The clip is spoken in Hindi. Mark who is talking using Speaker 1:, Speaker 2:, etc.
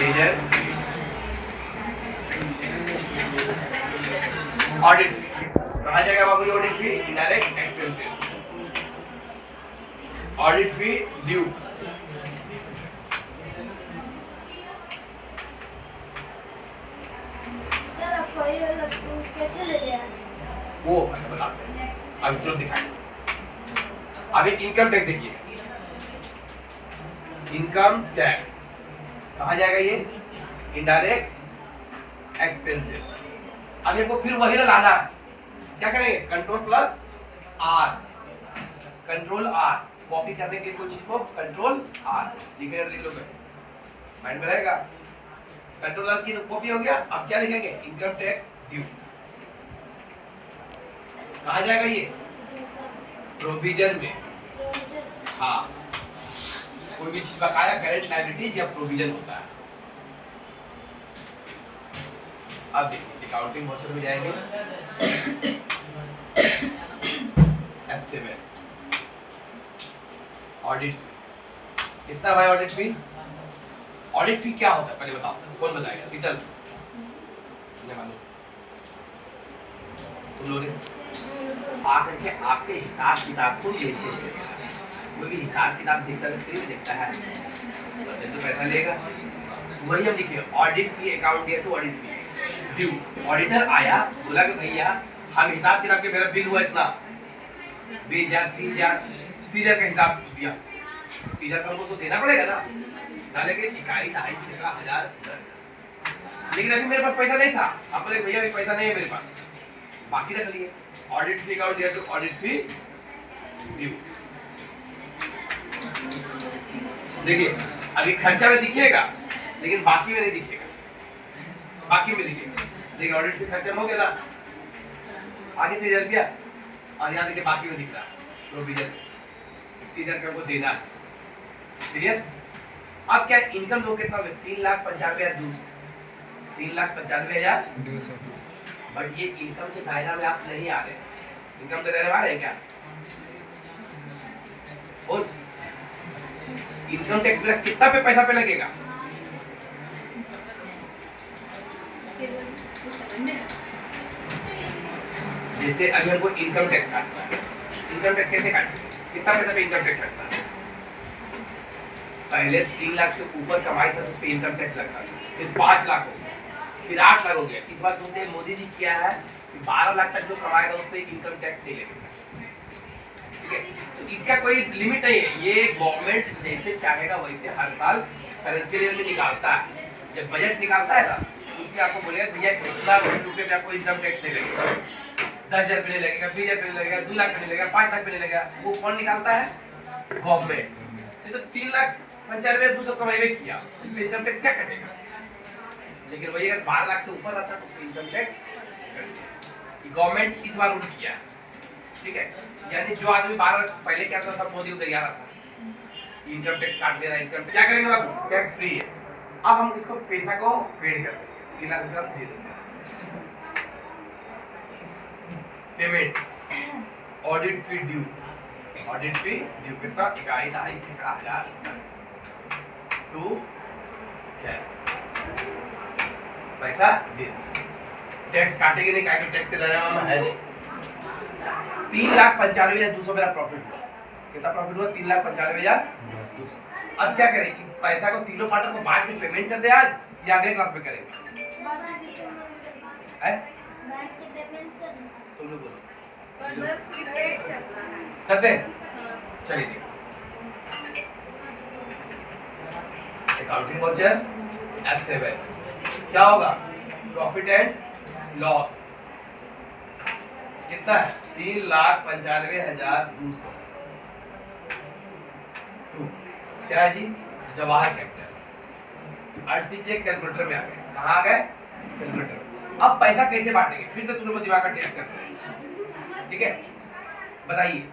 Speaker 1: लेजर ऑडिट फी कहा जाएगा बाबू? ऑडिट फी इनडायरेक्ट एक्सपेंसेस, ऑडिट फी ड्यू।
Speaker 2: सर आप वही वाला कैसे ले लिया?
Speaker 1: वो बताते हैं, अभी तुरंत दिखाएंगे। अभी इनकम टैक्स देखिए, इनकम टैक्स कहा जाएगा? ये इनडायरेक्ट एक्सपेंसेस। अब हमको फिर वही ना लाना है, क्या करेंगे? Control plus R, control R copy करने के लिए कोई चीज को कंट्रोल आर लिखेगा, लिख लो माइंड में रहेगा। कंट्रोल आर की तो कॉपी हो गया। अब क्या लिखेंगे? Income tax due. कहा जाएगा? ये प्रोविजन में। हाँ, कोई भी चीज बकाया करेंट लायबिलिटीज या प्रोविजन होता है। अब देखिए अकाउंटिंग मोचर में जाएंगे, F7 ऑडिट कितना भाई? ऑडिट फी, ऑडिट फी क्या होता है पहले बताओ, कौन बताएगा? शीतल मुझे मालूम, तुम लोग आकर के आपके हिसाब किताब को लेते हैं। कोई भी हिसाब किताब देखता है, देखता है तो पैसा लेगा। वही हम लिखे ऑडिट फी, अकाउंट दिया तो ऑडिट फी ड्यू। ऑडिटर आया, बोला कि भैया हम हिसाब किताब के, मेरा बिल हुआ इतना 20,000 30,000 का हिसाब दिया, 30,000 का हमको तो देना पड़ेगा ना, डालेंगे इकाई ढाई सैकड़ा हजार। लेकिन अभी मेरे पास पैसा नहीं था। आप बोले भैया अभी पैसा नहीं है मेरे पास, बाकी रख लिए। ऑडिट फी अकाउंट दिया तो ऑडिट फी ड्यू। देखिए अभी खर्चा में दिखेगा लेकिन बाकी में नहीं दिखेगा, बाकी में दिखेगा। देखिए ऑडिट फी खर्चा हो गया ना, आगे 30,000 रुपया, और यहाँ देखिए बाकी में दिख रहा प्रोविजन 30,000 का हमको देना है। क्लियर? अब क्या इनकम दो कितना हो गया? 3,95,200, 3,95,200। बट ये इनकम के दायरा में आप नहीं आ रहे। इनकम के दायरे में आ रहे हैं क्या? और इनकम टैक्स प्लस कितना पे पैसा पे लगेगा? जैसे अभी हमको इनकम टैक्स काटना है, इनकम टैक्स कैसे काटेंगे? कितना पैसा पे इनकम टैक्स लगता है? पहले 3 लाख से ऊपर कमाई था तो उस पे इनकम टैक्स लगता था, फिर 5 लाख हो गया, फिर 8 लाख हो गया। इस बार सुनते हैं मोदी जी किया है कि 12 लाख तक जो कमाएगा उस पे इनकम टैक्स नहीं लगेगा। ठीक है, तो इसका कोई लिमिट नहीं है। ये गवर्नमेंट जैसे चाहेगा वैसे हर साल फाइनेंशियल ईयर में निकालता है। जब बजट निकालता है ना उसमें आपको बोलेगा भैया कितना रुपये में आपको इनकम टैक्स नहीं लगेगा, 10,000 रुपये नहीं लगेगा, 20,000 रुपये नहीं लगेगा, 2 लाख नहीं लगेगा, 5 लाख रुपये नहीं लगेगा। वो कौन निकालता है? गवर्नमेंट। तो 3,95,200 कमाई किया, इसमें इनकम टैक्स क्या कटेगा? लेकिन वही अगर 12 लाख से ऊपर रहता तो इनकम टैक्स गवर्नमेंट इस बार रूल किया। ठीक है, यानी जो आदमी 12 लाख पहले क्या था सब मोदी को दरिया रहा था, इनकम टैक्स काट दे रहा है। इनकम क्या करेंगे बाबू? टैक्स फ्री है। अब हम इसको पैसा को पेड कर देंगे, 3 लाख रुपया दे देंगे। पेमेंट ऑडिट फी ड्यू, ऑडिट फी ड्यू कितना? इकाई ढाई सैकड़ा हजार टू कैश, पैसा दे। टैक्स काटेंगे नहीं, क्या टैक्स के दायरे में है नहीं। 3,95,200 मेरा प्रॉफिट हुआ। कितना प्रॉफिट हुआ? 3,95,200। अब क्या करें? पैसा को तीनों पार्टनर को बांट के पेमेंट कर दे आज या अगले क्लास में करेंगे? तुम लोग बोलो करते हैं। चलिए देखो अकाउंटिंग वाउचर F7 क्या होगा? प्रॉफिट एंड लॉस कितना है? 3,95,200। क्या है जी? जवाहर कैपिटल। आरसीजे कैलकुलेटर में आ गए। कहाँ आ गए? कैलकुलेटर। अब पैसा कैसे बांटेंगे? फिर से तुम लोग दिमाग का टेस्ट करते हैं। ठीक है, बताइए।